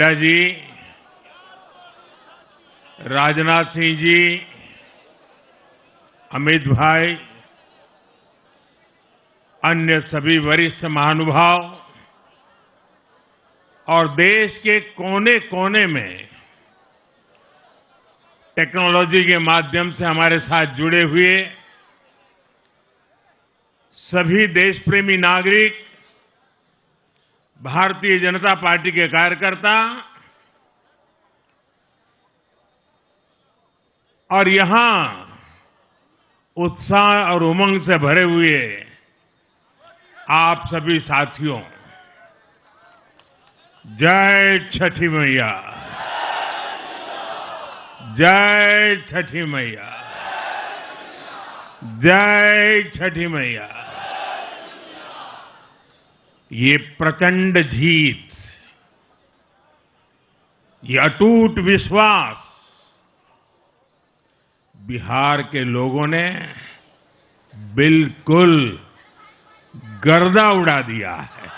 नड्डा जी, राजनाथ सिंह जी, अमित भाई, अन्य सभी वरिष्ठ महानुभाव और देश के कोने कोने में टेक्नोलॉजी के माध्यम से हमारे साथ जुड़े हुए सभी देशप्रेमी नागरिक, भारतीय जनता पार्टी के कार्यकर्ता और यहां उत्साह और उमंग से भरे हुए आप सभी साथियों, जय छठी मैया, जय छठी मैया, जय छठी मैया। ये प्रचंड जीत, ये अटूट विश्वास बिहार के लोगों ने बिल्कुल गर्दा उड़ा दिया है।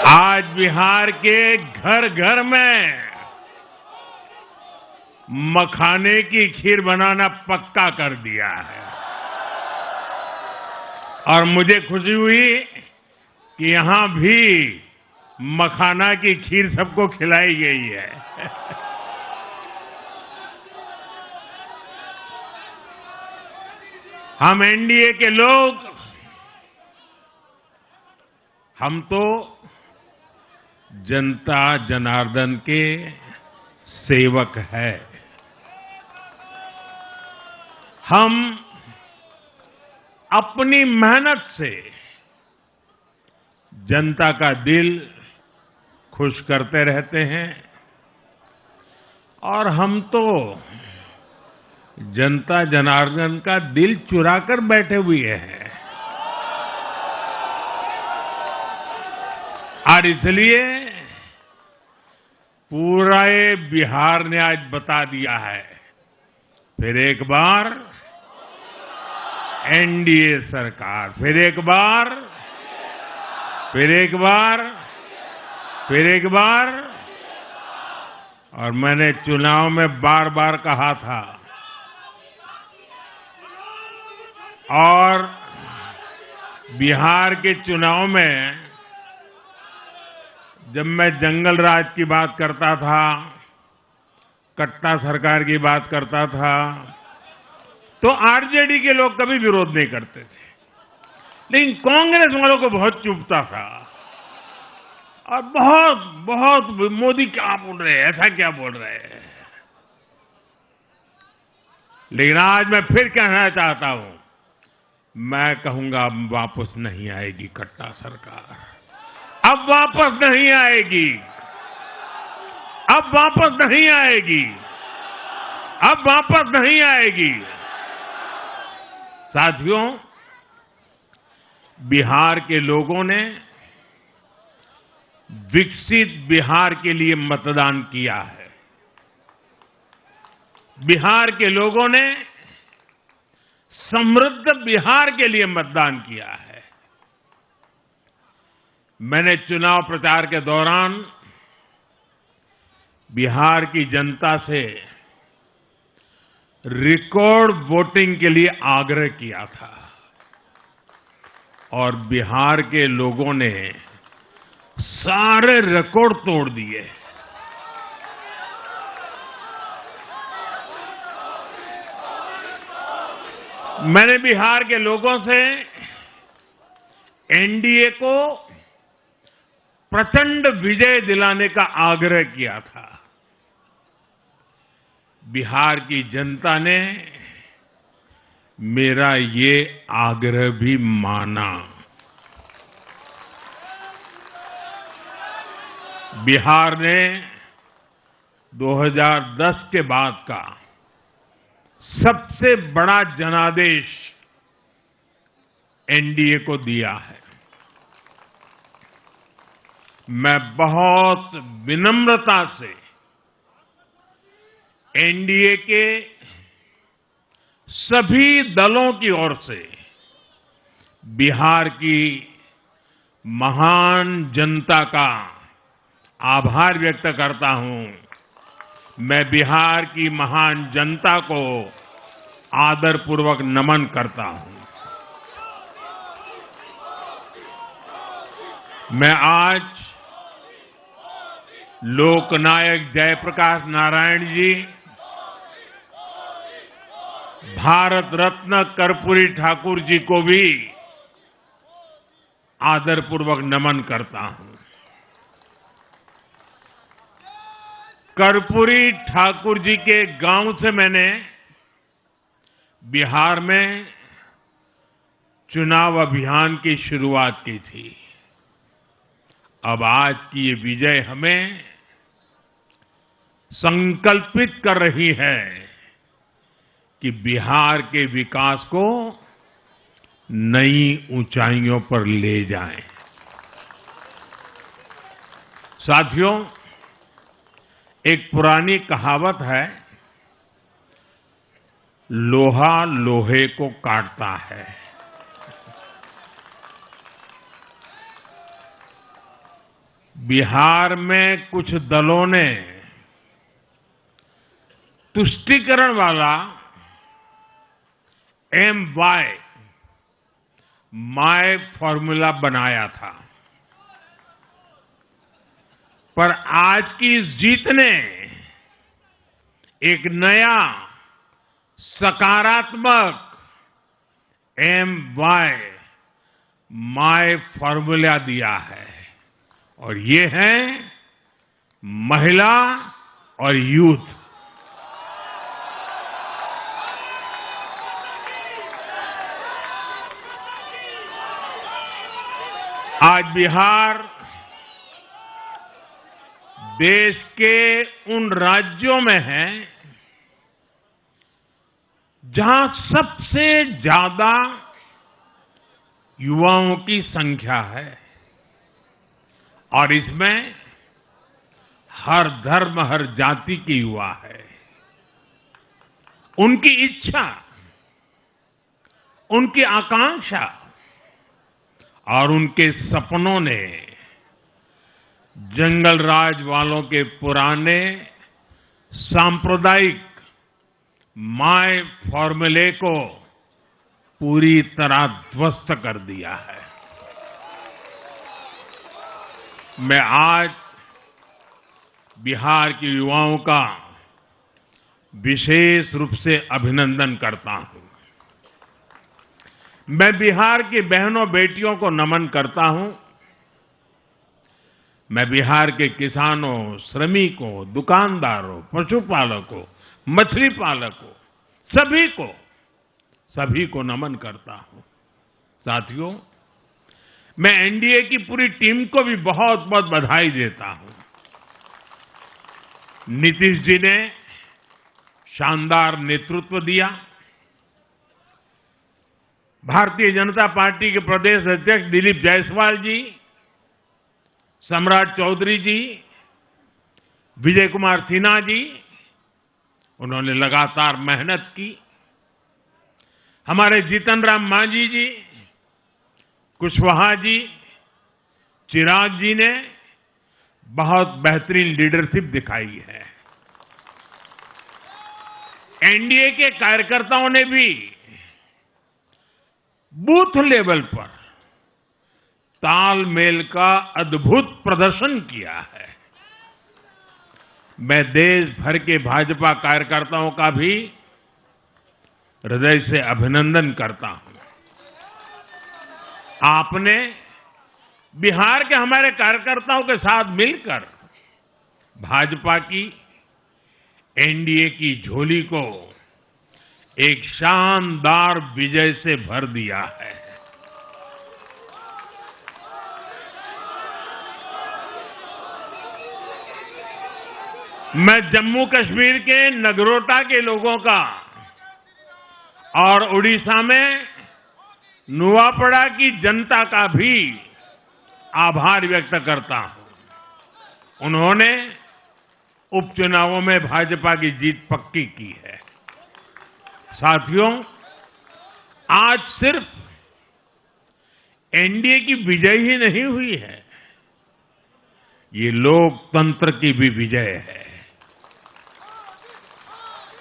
आज बिहार के घर घर में मखाने की खीर बनाना पक्का कर दिया है और मुझे खुशी हुई कि यहां भी मखाना की खीर सबको खिलाई गई है। हम एनडीए के लोग, हम तो जनता जनार्दन के सेवक है। हम अपनी मेहनत से जनता का दिल खुश करते रहते हैं और हम तो जनता जनार्दन का दिल चुरा कर बैठे हुए हैं। और इसलिए पूरा ये बिहार ने आज बता दिया है, फिर एक बार एनडीए सरकार, फिर एक बार, फिर एक बार, फिर एक बार। और मैंने चुनाव में बार बार कहा था और बिहार के चुनाव में जब मैं जंगल राज की बात करता था, कट्टा सरकार की बात करता था, तो आरजेडी के लोग कभी विरोध नहीं करते थे, लेकिन कांग्रेस वालों को बहुत चुभता था और बहुत बहुत मोदी क्या बोल रहे हैं, ऐसा क्या बोल रहे हैं। लेकिन आज मैं फिर कहना चाहता हूं, मैं कहूंगा वापस नहीं आएगी कट्टा सरकार, अब वापस नहीं आएगी, अब वापस नहीं आएगी, अब वापस नहीं आएगी। साथियों, बिहार के लोगों ने विकसित बिहार के लिए मतदान किया है। बिहार के लोगों ने समृद्ध बिहार के लिए मतदान किया है। मैंने चुनाव प्रचार के दौरान बिहार की जनता से रिकॉर्ड वोटिंग के लिए आग्रह किया था और बिहार के लोगों ने सारे रिकॉर्ड तोड़ दिए। मैंने बिहार के लोगों से एनडीए को प्रचंड विजय दिलाने का आग्रह किया था। बिहार की जनता ने मेरा ये आग्रह भी माना। बिहार ने 2010 के बाद का सबसे बड़ा जनादेश एनडीए को दिया है। मैं बहुत विनम्रता से एनडीए के सभी दलों की ओर से बिहार की महान जनता का आभार व्यक्त करता हूं। मैं बिहार की महान जनता को आदरपूर्वक नमन करता हूं। मैं आज लोकनायक जयप्रकाश नारायण जी, भारत रत्न कर्पूरी ठाकुर जी को भी आदरपूर्वक नमन करता हूं। कर्पूरी ठाकुर जी के गांव से मैंने बिहार में चुनाव अभियान की शुरुआत की थी। अब आज की ये विजय हमें संकल्पित कर रही है कि बिहार के विकास को नई ऊंचाइयों पर ले जाएं। साथियों, एक पुरानी कहावत है, लोहा लोहे को काटता है। बिहार में कुछ दलों ने तुष्टीकरण वाला माय फॉर्मूला बनाया था, पर आज की इस जीत ने एक नया सकारात्मक माय फॉर्मूला दिया है, और ये है महिला और यूथ। आज बिहार देश के उन राज्यों में है जहां सबसे ज्यादा युवाओं की संख्या है, और इसमें हर धर्म, हर जाति के युवा है। उनकी इच्छा, उनकी आकांक्षा और उनके सपनों ने जंगल राज वालों के पुराने सांप्रदायिक माय फॉर्मूले को पूरी तरह ध्वस्त कर दिया है। मैं आज बिहार के युवाओं का विशेष रूप से अभिनंदन करता हूं। मैं बिहार की बहनों बेटियों को नमन करता हूं। मैं बिहार के किसानों, श्रमिकों, दुकानदारों, पशुपालकों, मछली पालकों, सभी को नमन करता हूं। साथियों, मैं एनडीए की पूरी टीम को भी बहुत बहुत बधाई देता हूं। नीतीश जी ने शानदार नेतृत्व दिया। भारतीय जनता पार्टी के प्रदेश अध्यक्ष दिलीप जायसवाल जी, सम्राट चौधरी जी, विजय कुमार सिन्हा जी, उन्होंने लगातार मेहनत की। हमारे जीतन राम मांझी जी, कुशवाहा जी, चिराग जी ने बहुत बेहतरीन लीडरशिप दिखाई है। एनडीए के कार्यकर्ताओं ने भी बूथ लेवल पर तालमेल का अद्भुत प्रदर्शन किया है। मैं देश भर के भाजपा कार्यकर्ताओं का भी हृदय से अभिनंदन करता हूं। आपने बिहार के हमारे कार्यकर्ताओं के साथ मिलकर भाजपा की एनडीए की झोली को एक शानदार विजय से भर दिया है। मैं जम्मू कश्मीर के नगरोटा के लोगों का और उड़ीसा में नुआपड़ा की जनता का भी आभार व्यक्त करता हूं। उन्होंने उपचुनावों में भाजपा की जीत पक्की की है। साथियों, आज सिर्फ एनडीए की विजय ही नहीं हुई है, ये लोकतंत्र की भी विजय है।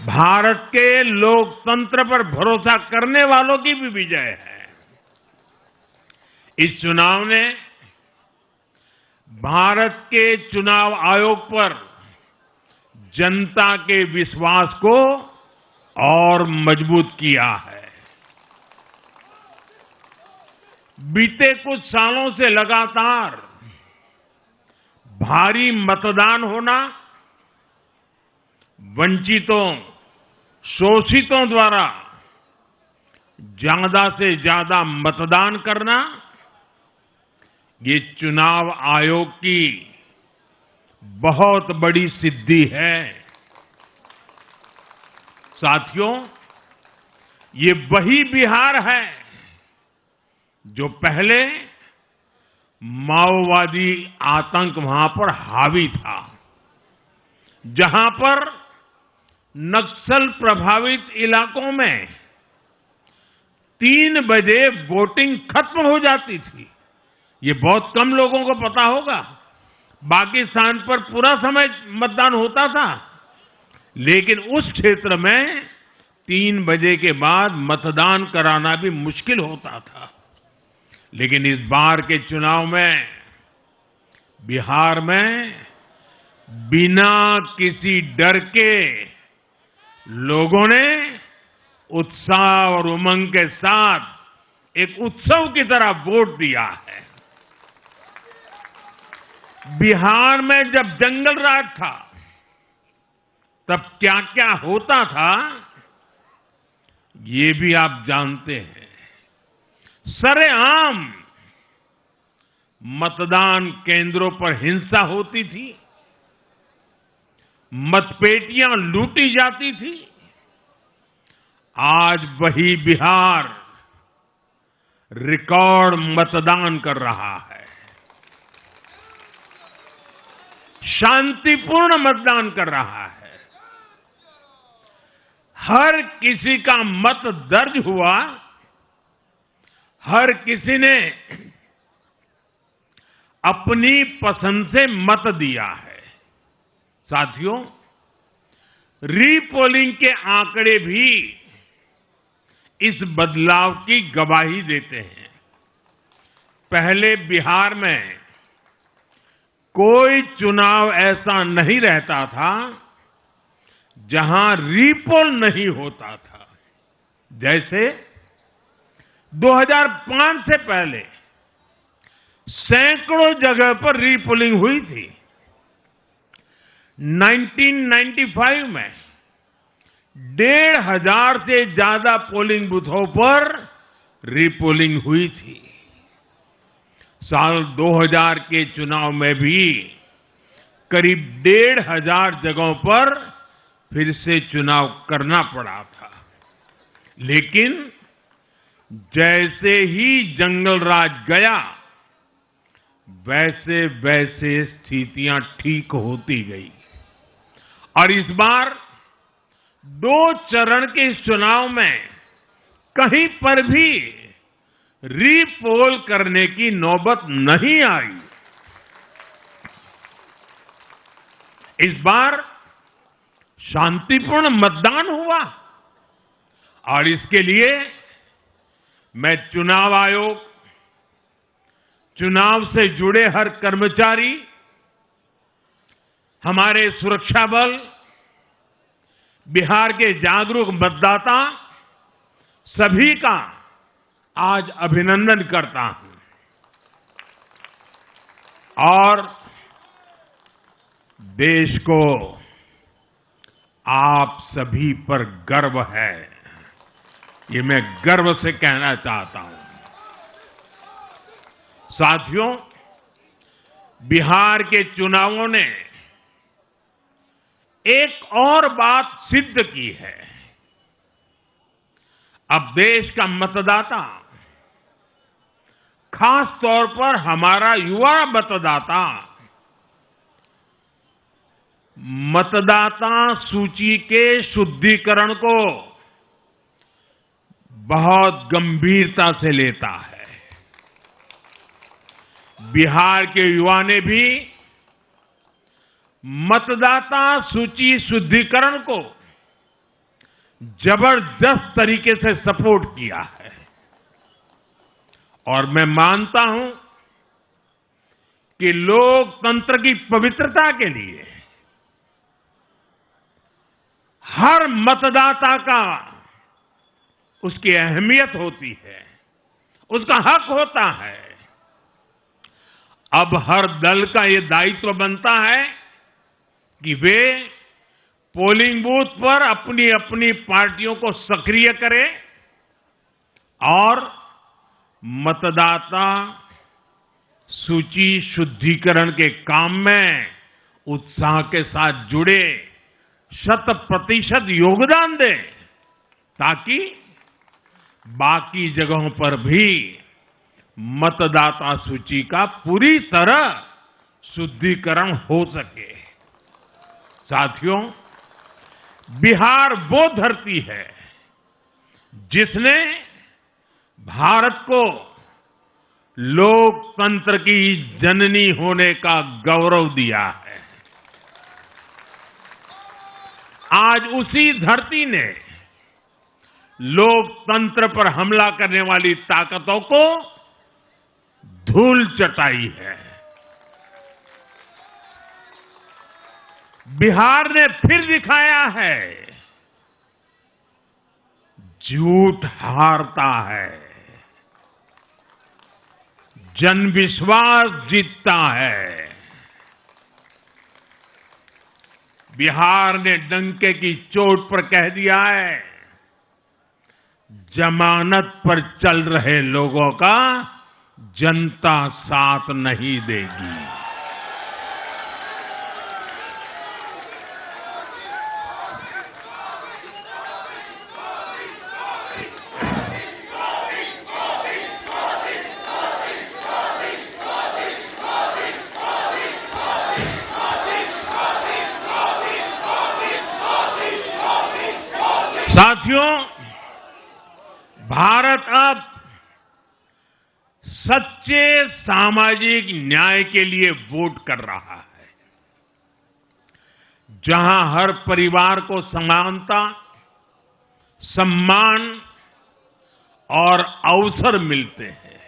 भारत के लोकतंत्र पर भरोसा करने वालों की भी विजय है। इस चुनाव ने भारत के चुनाव आयोग पर जनता के विश्वास को और मजबूत किया है। बीते कुछ सालों से लगातार भारी मतदान होना, वंचितों, शोषितों द्वारा ज्यादा से ज्यादा मतदान करना, ये चुनाव आयोग की बहुत बड़ी सिद्धि है। साथियों, ये वही बिहार है जो पहले माओवादी आतंक वहां पर हावी था, जहां पर नक्सल प्रभावित इलाकों में 3 बजे वोटिंग खत्म हो जाती थी। ये बहुत कम लोगों को पता होगा। बाकी स्थान पर पूरा समय मतदान होता था, लेकिन उस क्षेत्र में 3 बजे के बाद मतदान कराना भी मुश्किल होता था। लेकिन इस बार के चुनाव में बिहार में बिना किसी डर के लोगों ने उत्साह और उमंग के साथ एक उत्सव की तरह वोट दिया है। बिहार में जब जंगल राज था, तब क्या क्या होता था, ये भी आप जानते हैं। सरेआम मतदान केंद्रों पर हिंसा होती थी, मतपेटियां लूटी जाती थी। आज वही बिहार रिकॉर्ड मतदान कर रहा है, शांतिपूर्ण मतदान कर रहा है। हर किसी का मत दर्ज हुआ, हर किसी ने अपनी पसंद से मत दिया है। साथियों, रीपोलिंग के आंकड़े भी इस बदलाव की गवाही देते हैं। पहले बिहार में कोई चुनाव ऐसा नहीं रहता था जहां रीपोल नहीं होता था। जैसे 2005 से पहले सैकड़ों जगह पर रीपोलिंग हुई थी। 1995 में 1,500 से ज्यादा पोलिंग बूथों पर रीपोलिंग हुई थी। साल 2000 के चुनाव में भी करीब 1,500 जगहों पर फिर से चुनाव करना पड़ा था। लेकिन जैसे ही जंगल राज गया, वैसे वैसे स्थितियां ठीक होती गई और इस बार 2 चरण के इस चुनाव में कहीं पर भी रीपोल करने की नौबत नहीं आई। इस बार शांतिपूर्ण मतदान हुआ और इसके लिए मैं चुनाव आयोग, चुनाव से जुड़े हर कर्मचारी, हमारे सुरक्षा बल, बिहार के जागरूक मतदाता, सभी का आज अभिनंदन करता हूं और देश को आप सभी पर गर्व है, ये मैं गर्व से कहना चाहता हूं। साथियों, बिहार के चुनावों ने एक और बात सिद्ध की है। अब देश का मतदाता, खास तौर पर हमारा युवा मतदाता, मतदाता सूची के शुद्धिकरण को बहुत गंभीरता से लेता है। बिहार के युवा ने भी मतदाता सूची शुद्धिकरण को जबरदस्त तरीके से सपोर्ट किया है और मैं मानता हूं कि लोकतंत्र की पवित्रता के लिए हर मतदाता का उसकी अहमियत होती है, उसका हक होता है। अब हर दल का ये दायित्व बनता है कि वे पोलिंग बूथ पर अपनी अपनी पार्टियों को सक्रिय करें और मतदाता सूची शुद्धिकरण के काम में उत्साह के साथ जुड़े, 100% योगदान दें ताकि बाकी जगहों पर भी मतदाता सूची का पूरी तरह शुद्धिकरण हो सके। साथियों, बिहार वो धरती है जिसने भारत को लोकतंत्र की जननी होने का गौरव दिया है। आज उसी धरती ने लोकतंत्र पर हमला करने वाली ताकतों को धूल चटाई है। बिहार ने फिर दिखाया है झूठ हारता है, जनविश्वास जीतता है। बिहार ने डंके की चोट पर कह दिया है, जमानत पर चल रहे लोगों का जनता साथ नहीं देगी। साथियों, भारत अब सच्चे सामाजिक न्याय के लिए वोट कर रहा है, जहां हर परिवार को समानता, सम्मान और अवसर मिलते हैं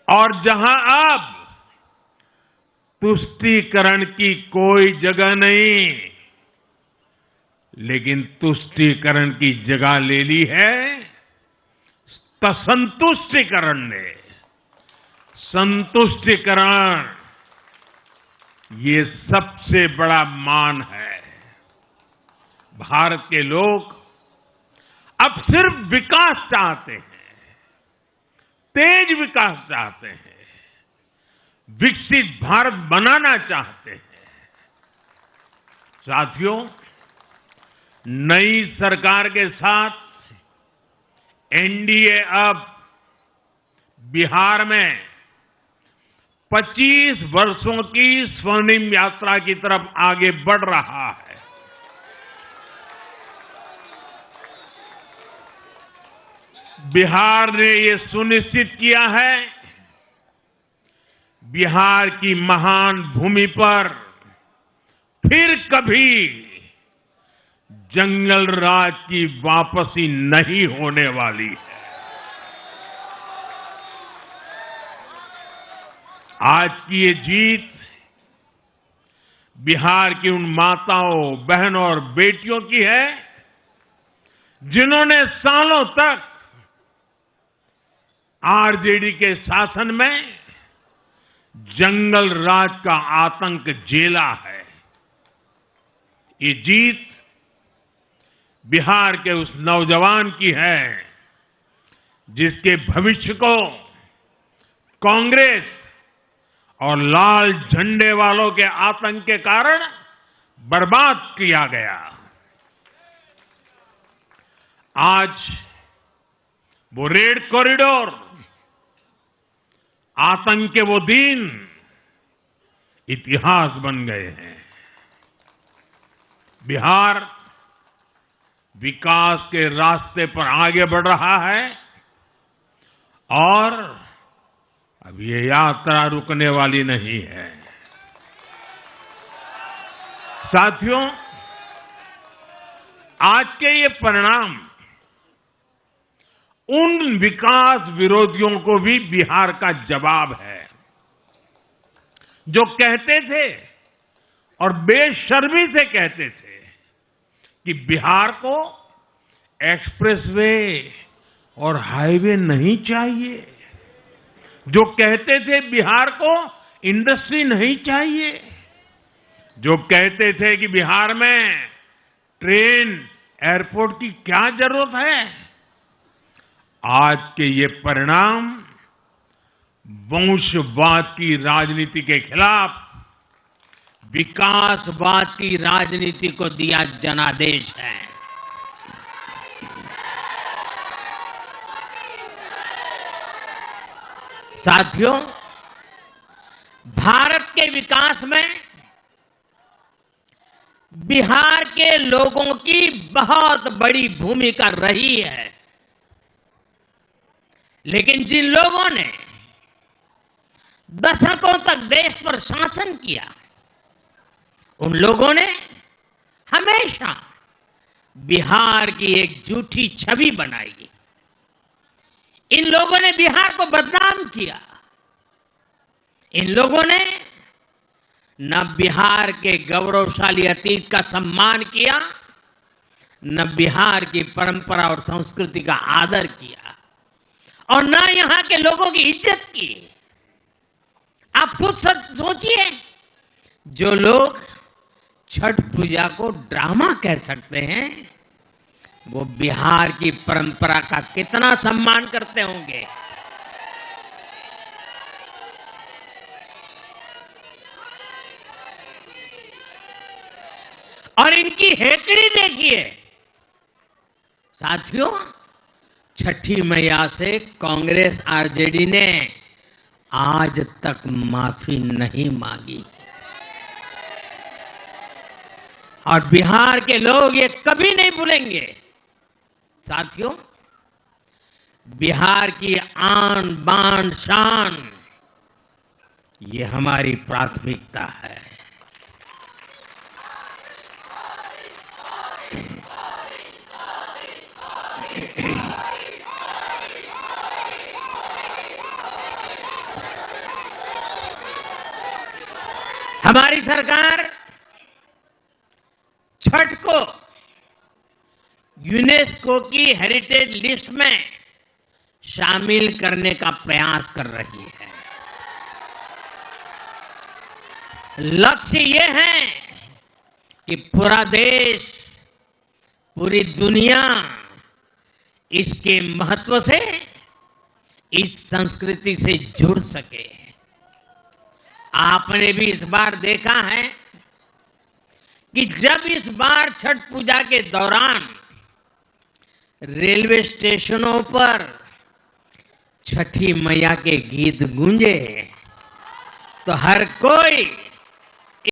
और जहां अब तुष्टीकरण की कोई जगह नहीं, लेकिन तुष्टीकरण की जगह ले ली है संतुष्टीकरण ने। संतुष्टीकरण ये सबसे बड़ा मान है। भारत के लोग अब सिर्फ विकास चाहते हैं, तेज विकास चाहते हैं, विकसित भारत बनाना चाहते हैं। साथियों, नई सरकार के साथ एनडीए अब बिहार में 25 वर्षों की स्वर्णिम यात्रा की तरफ आगे बढ़ रहा है। बिहार ने ये सुनिश्चित किया है, बिहार की महान भूमि पर फिर कभी जंगल राज की वापसी नहीं होने वाली है। आज की ये जीत बिहार की उन माताओं, बहनों और बेटियों की है जिन्होंने सालों तक आरजेडी के शासन में जंगल राज का आतंक झेला है। ये जीत बिहार के उस नौजवान की है जिसके भविष्य को कांग्रेस और लाल झंडे वालों के आतंक के कारण बर्बाद किया गया। आज वो रेड कॉरिडोर, आतंक के वो दिन इतिहास बन गए हैं। बिहार विकास के रास्ते पर आगे बढ़ रहा है और अब ये यात्रा रुकने वाली नहीं है। साथियों, आज के ये परिणाम उन विकास विरोधियों को भी बिहार का जवाब है जो कहते थे और बेशर्मी से कहते थे कि बिहार को एक्सप्रेसवे और हाईवे नहीं चाहिए, जो कहते थे बिहार को इंडस्ट्री नहीं चाहिए, जो कहते थे कि बिहार में ट्रेन एयरपोर्ट की क्या जरूरत है। आज के ये परिणाम वंशवाद की राजनीति के खिलाफ विकासवाद की राजनीति को दिया जनादेश है। साथियों, भारत के विकास में बिहार के लोगों की बहुत बड़ी भूमिका रही है, लेकिन जिन लोगों ने दशकों तक देश पर शासन किया, उन लोगों ने हमेशा बिहार की एक झूठी छवि बनाई। इन लोगों ने बिहार को बदनाम किया। इन लोगों ने न बिहार के गौरवशाली अतीत का सम्मान किया, न बिहार की परंपरा और संस्कृति का आदर किया, और न यहां के लोगों की इज्जत की। आप खुद सोचिए, जो लोग छठ पूजा को ड्रामा कह सकते हैं, वो बिहार की परंपरा का कितना सम्मान करते होंगे। और इनकी हेकड़ी देखिए। साथियों, छठी मैया से कांग्रेस आरजेडी ने आज तक माफी नहीं मांगी, और बिहार के लोग ये कभी नहीं भूलेंगे। साथियों, बिहार की आन बान शान, ये हमारी प्राथमिकता है। हमारी सरकार छठ को यूनेस्को की हेरिटेज लिस्ट में शामिल करने का प्रयास कर रही है। लक्ष्य ये है कि पूरा देश, पूरी दुनिया इसके महत्व से, इस संस्कृति से जुड़ सके। आपने भी इस बार देखा है कि जब इस बार छठ पूजा के दौरान रेलवे स्टेशनों पर छठी मैया के गीत गूंजे, तो हर कोई